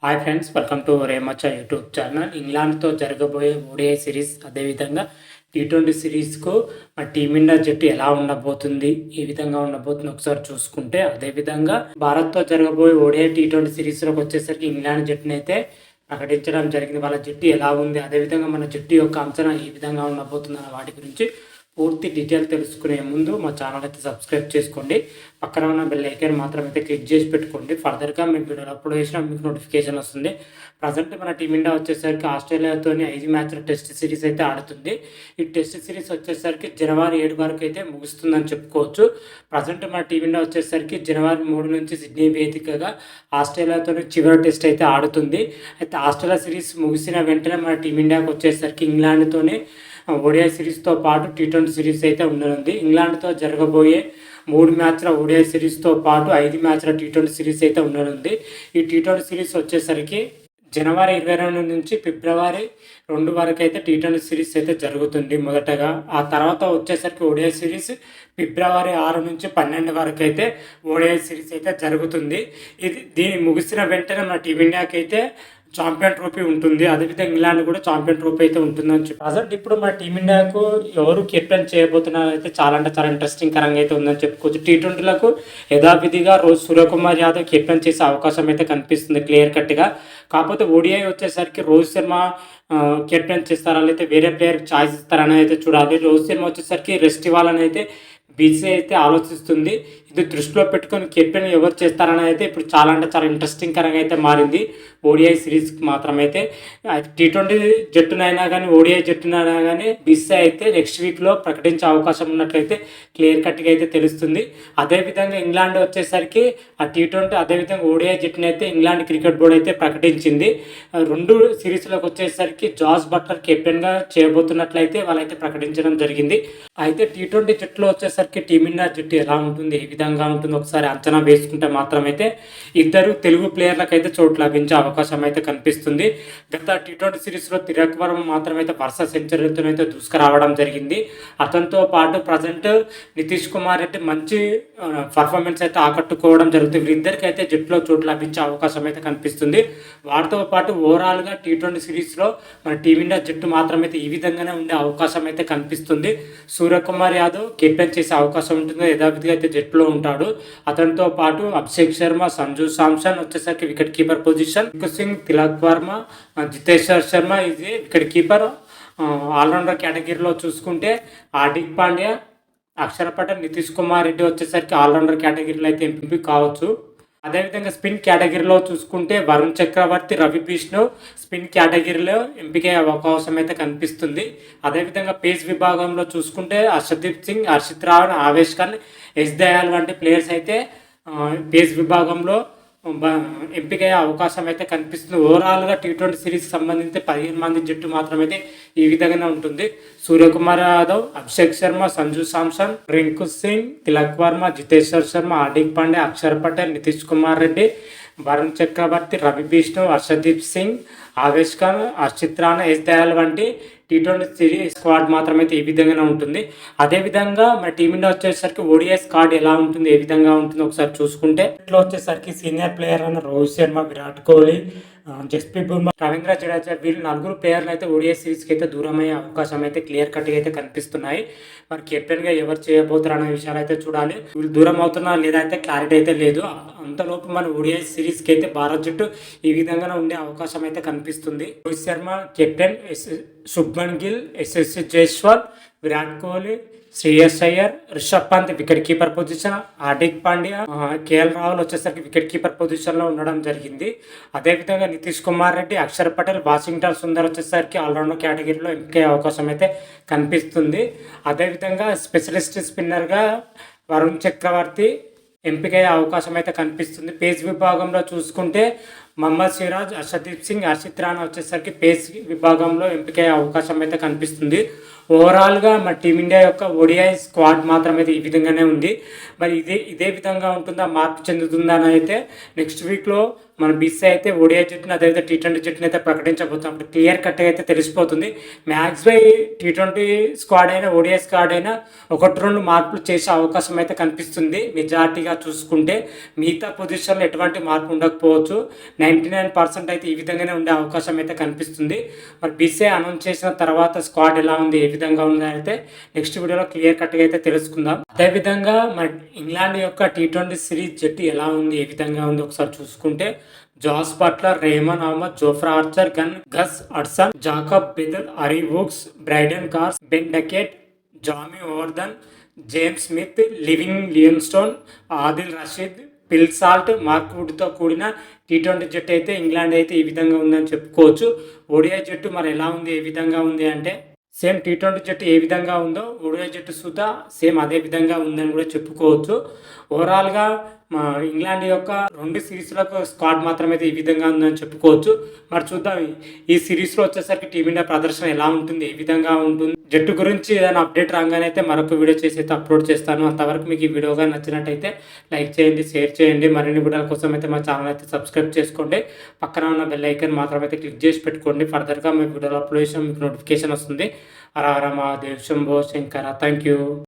Hi friends, welcome to Remachcha YouTube channel. ఇంగ్లాండ్తో జరగబోయే ODI series, అదేవిధంగా టీ20 సిరీస్కు మన టీమిండియా జట్టు ఎలా ఉండబోతుంది, ఏ విధంగా ఉండబోతుంది ఒకసారి చూసుకుంటే, అదేవిధంగా భారత్తో జరగబోయే ఓడిఐ టీ20 సిరీస్లోకి వచ్చేసరికి ఇంగ్లాండ్ జట్టుని అయితే ప్రకటించడం జరిగింది. వాళ్ళ జట్టు ఎలా ఉంది, అదేవిధంగా మన జట్టు యొక్క అంచనా ఏ విధంగా ఉండబోతుంది అన్న వాటి గురించి పూర్తి డీటెయిల్ తెలుసుకునే ముందు మా ఛానల్ అయితే సబ్స్క్రైబ్ చేసుకోండి. పక్కన ఉన్న బెల్ ఐకాన్ మాత్రం అయితే క్లిక్ చేసి పెట్టుకోండి. ఫర్దర్గా మేము వీడియోలు అప్లోడ్ చేసినా మీకు నోటిఫికేషన్ వస్తుంది. ప్రజెంట్ మన టీమిండియా వచ్చేసరికి ఆస్ట్రేలియాతో 5 మ్యాచ్ల టెస్ట్ సిరీస్ అయితే ఆడుతుంది. ఈ టెస్ట్ సిరీస్ వచ్చేసరికి జనవరి 7 వరకు అయితే ముగుస్తుందని చెప్పుకోవచ్చు. ప్రజెంట్ మన టీమిండియా వచ్చేసరికి జనవరి 3 నుంచి సిడ్నీ వేదికగా ఆస్ట్రేలియాతో చివరి టెస్ట్ అయితే ఆడుతుంది. అయితే ఆస్ట్రేలియా సిరీస్ ముగిసిన వెంటనే మన టీమిండియాకి వచ్చేసరికి ఇంగ్లాండ్తోనే ఓడిఐ సిరీస్తో పాటు టీ20 సిరీస్ అయితే ఉండనుంది. ఇంగ్లాండ్తో జరగబోయే 3 మ్యాచ్ల ఓడిఐ సిరీస్తో పాటు 5 మ్యాచ్ల టీ20 సిరీస్ అయితే ఉండనుంది. ఈ టీ20 సిరీస్ వచ్చేసరికి జనవరి 22 నుంచి ఫిబ్రవరి 2 వరకు అయితే టీ20 సిరీస్ అయితే జరుగుతుంది మొదటగా. ఆ తర్వాత వచ్చేసరికి ఓడిఐ సిరీస్ ఫిబ్రవరి 6 నుంచి 12 వరకు అయితే ఓడిఐ సిరీస్ అయితే జరుగుతుంది. దీన్ని ముగిసిన వెంటనే మన టీమిండియాకి అయితే ఛాంపియన్ ట్రోఫీ ఉంటుంది. అదేవిధంగా ఇంగ్లాండ్ కూడా ఛాంపియన్ ట్రోఫీ అయితే ఉంటుందని చెప్పి ప్రజెంట్ ఇప్పుడు మన టీమిండియాకు ఎవరు కెప్టెన్ చేయబోతున్నారు అయితే చాలా ఇంట్రెస్టింగ్ కరంగా అయితే ఉందని చెప్పుకోవచ్చు. టీ20లకు యథావిధిగా రోజు సూర్యకుమార్ యాదవ్ కెప్టెన్ చేసే అవకాశం అయితే కనిపిస్తుంది క్లియర్ కట్గా. కాకపోతే ఓడిఐ వచ్చేసరికి రోహిత్ శర్మ కెప్టెన్ చేస్తారా, లేకపోతే వేరే ప్లేయర్ ఛాయిస్ ఇస్తారని అయితే చూడాలి. రోహిత్ శర్మ వచ్చేసరికి రెస్ట్ ఇవ్వాలని అయితే బీసీసీ అయితే ఆలోచిస్తుంది. ఇది దృష్టిలో పెట్టుకొని కెప్టెన్ ఎవరు చేస్తారని అయితే ఇప్పుడు చాలా ఇంట్రెస్టింగ్ కరంగా అయితే మారింది ఓడిఐ సిరీస్కి మాత్రమైతే. టీ20 జట్టునైనా కానీ ఓడిఐ జట్టునైనా కానీ బీసీసీ అయితే నెక్స్ట్ వీక్లో ప్రకటించే అవకాశం ఉన్నట్లయితే క్లియర్ కట్గా అయితే తెలుస్తుంది. అదేవిధంగా ఇంగ్లాండ్ వచ్చేసరికి ఆ టీ20 అదేవిధంగా ఓడిఐ జట్టును అయితే ఇంగ్లాండ్ క్రికెట్ బోర్డు అయితే ప్రకటించింది. 2 సిరీస్లోకి వచ్చేసరికి జాస్ బట్లర్ కెప్టెన్గా చేయబోతున్నట్లయితే వాళ్ళైతే ప్రకటించడం జరిగింది. అయితే టీ20 జట్టులో వచ్చేసరికి టీమిండియా జట్టు ఎలా ఉంటుంది, ఏ విధంగా ఉంటుంది ఒకసారి అంచనా వేసుకుంటే మాత్రమైతే ఇద్దరు తెలుగు ప్లేయర్లకు అయితే చోటు లభించే అవకాశం అయితే కనిపిస్తుంది. గత టీ20 సిరీస్లో తిలక్ వర్మ మాత్రమైతే వరుస సెంచరీలతో అయితే దూసుకురావడం జరిగింది. అతనితో పాటు ప్రజెంట్ నితీష్ కుమార్ రెడ్డి మంచి పర్ఫార్మెన్స్ అయితే ఆకట్టుకోవడం జరుగుతుంది. వీరిద్దరికి అయితే జట్టులో చోటు లభించే అవకాశం అయితే కనిపిస్తుంది. వాటితో పాటు ఓవరాల్గా టీ20 సిరీస్లో మన టీమిండియా జట్టు మాత్రమైతే ఈ విధంగానే ఉండే అవకాశం అయితే కనిపిస్తుంది. సూర్యకుమార్ యాదవ్ కెప్టెన్ చేసే అవకాశం ఉంటుంది, యథావిధిగా అయితే జట్టులో ఉంటాడు. అతనితో పాటు అభిషేక్ శర్మ, సంజు శాంసన్ వచ్చేసరికి wicket keeper position, Singh, Tilak Varma, Jiteshwar Sharma ఇది వికెట్ కీపర్. ఆల్రౌండర్ కేటగిరీలో చూసుకుంటే హార్దిక్ పాండ్యా, అక్షర్ పటేల్, నితీష్ కుమార్ రెడ్డి వచ్చేసరికి ఆల్రౌండర్ కేటగిరీలో అయితే ఎంపిక కావచ్చు. అదేవిధంగా స్పిన్ కేటగిరీలో చూసుకుంటే వరుణ్ చక్రవర్తి, రవి బిష్ణు స్పిన్ కేటగిరీలో ఎంపిక అవకాశం అయితే కనిపిస్తుంది. అదేవిధంగా పేస్ విభాగంలో చూసుకుంటే హర్షదీప్ సింగ్, హర్షిత్ రావణ్, ఆవేష్ ఖాన్, ఎస్ దయాల్ వంటి ప్లేయర్స్ అయితే పేస్ విభాగంలో ఎంపికయ్యే అవకాశం అయితే కనిపిస్తుంది. ఓవరాల్గా టీ20 సిరీస్కి సంబంధించి 15 మంది జట్టు మాత్రమైతే ఈ విధంగానే ఉంటుంది. సూర్యకుమార్ యాదవ్, అభిషేక్ శర్మ, సంజు శాంసన్, రింకు సింగ్, తిలక్ వర్మ, జితేశ్వర్ శర్మ, హార్దిక్ పాండ్యా, అక్షర్ పటేల్, నితీష్ కుమార్ రెడ్డి, వరుణ్ చక్రవర్తి, రవి బిష్ణు, హర్షదీప్ సింగ్, ఆవేష్ ఖాన్, హర్షిత్ రాణా, ఎస్ దయాల్ వంటి టీ20 సిరీస్ స్క్వాడ్ మాత్రమైతే ఈ విధంగానే ఉంటుంది. అదేవిధంగా మన టీమిండియా వచ్చేసరికి ఓడిఐ స్క్వాడ్ ఎలా ఉంటుంది, ఏ విధంగా ఉంటుంది ఒకసారి చూసుకుంటే, ఇట్లా వచ్చేసరికి సీనియర్ ప్లేయర్ అయిన రోహిత్ శర్మ, విరాట్ కోహ్లీ, జస్ప్రీత్ బుమ్రా, రవీంద్ర జడేజా వీళ్ళు 4 ప్లేయర్లు అయితే ఓడిఐ సిరీస్కి అయితే దూరం అయ్యే అవకాశం అయితే క్లియర్ కట్గా అయితే కనిపిస్తున్నాయి. మరి కెప్టెన్గా ఎవరు చేయబోతారు అనే విషయాలు అయితే చూడాలి. వీళ్ళు దూరం అవుతున్నా లేదా అయితే క్లారిటీ అయితే లేదు. అంతలోపు మన ఓడిఐ సిరీస్కి అయితే భారత్ జట్టు ఈ విధంగానే ఉండే అవకాశం అయితే కనిపిస్తుంది. Rohit Sharma captain, Shubman Gill, Yashasvi Jaiswal, Virat Kohli, Shreyas Iyer, Rishabh Pant wicket keeper position, Hardik Pandya, KL Rahul వచ్చేసరికి వికెట్ కీపర్ పొజిషన్లో ఉండడం జరిగింది. అదేవిధంగా నితీష్ కుమార్ రెడ్డి, అక్షర్ పటేల్, వాషింగ్టన్ సుందర్ వచ్చేసరికి ఆల్రౌండర్ కేటగిరీలో ఎంపిక అవకాశం అయితే కనిపిస్తుంది. అదేవిధంగా స్పెషలిస్ట్ స్పిన్నర్గా వరుణ్ చక్రవర్తి ఎంపికయ్యే అవకాశం అయితే కనిపిస్తుంది. పేస్ విభాగంలో చూసుకుంటే మహమ్మద్ సిరాజ్, హర్షదీప్ సింగ్, హర్షిత్ రాణా వచ్చేసరికి పేస్ విభాగంలో ఎంపికయ్యే అవకాశం అయితే కనిపిస్తుంది. ఓవరాల్గా మన టీమిండియా యొక్క ఓడిఐ స్క్వాడ్ మాత్రమైతే ఈ విధంగానే ఉంది. మరి ఇదే విధంగా ఉంటుందా, మార్పు చెందుతుందా అని అయితే నెక్స్ట్ వీక్లో మన బీసీ అయితే ఓడిఐ జట్టును అదేవిధంగా టీ20 జట్టును అయితే ప్రకటించబోతాం. అప్పుడు క్లియర్ కట్గా అయితే తెలిసిపోతుంది. మ్యాక్సిమం టీ20 స్క్వాడ్ అయినా ఓడిఐ స్క్వాడ్ అయినా 1-2 మార్పులు చేసే అవకాశం అయితే కనిపిస్తుంది. మెజార్టీగా చూసుకుంటే మిగతా పొజిషన్లో ఎటువంటి మార్పు ఉండకపోవచ్చు. 99% అయితే ఈ విధంగానే ఉండే అవకాశం అయితే కనిపిస్తుంది. మరి బీసీసీఐ అనౌన్స్ చేసిన తర్వాత స్క్వాడ్ ఎలా ఉంది, ఏ విధంగా ఉంది అయితే నెక్స్ట్ వీడియోలో క్లియర్ కట్గా అయితే తెలుసుకుందాం. అదేవిధంగా మరి ఇంగ్లాండ్ యొక్క T20 సిరీస్ జట్టు ఎలా ఉంది, ఏ విధంగా ఉంది ఒకసారి చూసుకుంటే Jos Buttler, Rehan Ahmed, Jofra Archer, Gus Atkinson, Jacob Bethell, అరీ Woakes, Brydon Carse, Ben Duckett, Jamie Overton, James Smith, Livingstone, Adil Rashid, Phil Salt, mark వుడ్తో కూడిన T20 జట్టు అయితే ఇంగ్లాండ్ అయితే ఈ విధంగా ఉందని చెప్పుకోవచ్చు. ఓడిఐ జట్టు మరి ఎలా ఉంది, ఏ విధంగా ఉంది అంటే సేమ్ T20 జట్టు ఏ విధంగా ఉందో ఓడిఐ జట్టు సుతా సేమ్ అదే విధంగా ఉందని కూడా చెప్పుకోవచ్చు. ఓవరాల్గా మా ఇంగ్లాండ్ యొక్క 2 సిరీస్లకు స్క్వాడ్ మాత్రమే ఈ విధంగా ఉందని చెప్పుకోవచ్చు. మరి చూద్దాం ఈ సిరీస్లో వచ్చేసరికి టీమిండియా ప్రదర్శన ఎలా ఉంటుంది, ఏ విధంగా ఉంటుంది. జట్టు గురించి ఏదైనా అప్డేట్ రాగానే అయితే మరొక వీడియో చేసి అయితే అప్లోడ్ చేస్తాను. అంతవరకు మీకు ఈ వీడియోగా నచ్చినట్టయితే లైక్ చేయండి, షేర్ చేయండి. మరిన్ని వీడియోల కోసం అయితే మా ఛానల్ అయితే సబ్స్క్రైబ్ చేసుకోండి. పక్కన ఉన్న బెల్ ఐకాన్ మాత్రం అయితే క్లిక్ చేసి పెట్టుకోండి. ఫర్దర్గా మీ వీడియోలో అప్లోడ్ చేసిన మీకు నోటిఫికేషన్ వస్తుంది. హర హర మహాదేవ్, శంభో శంకర. Thank you.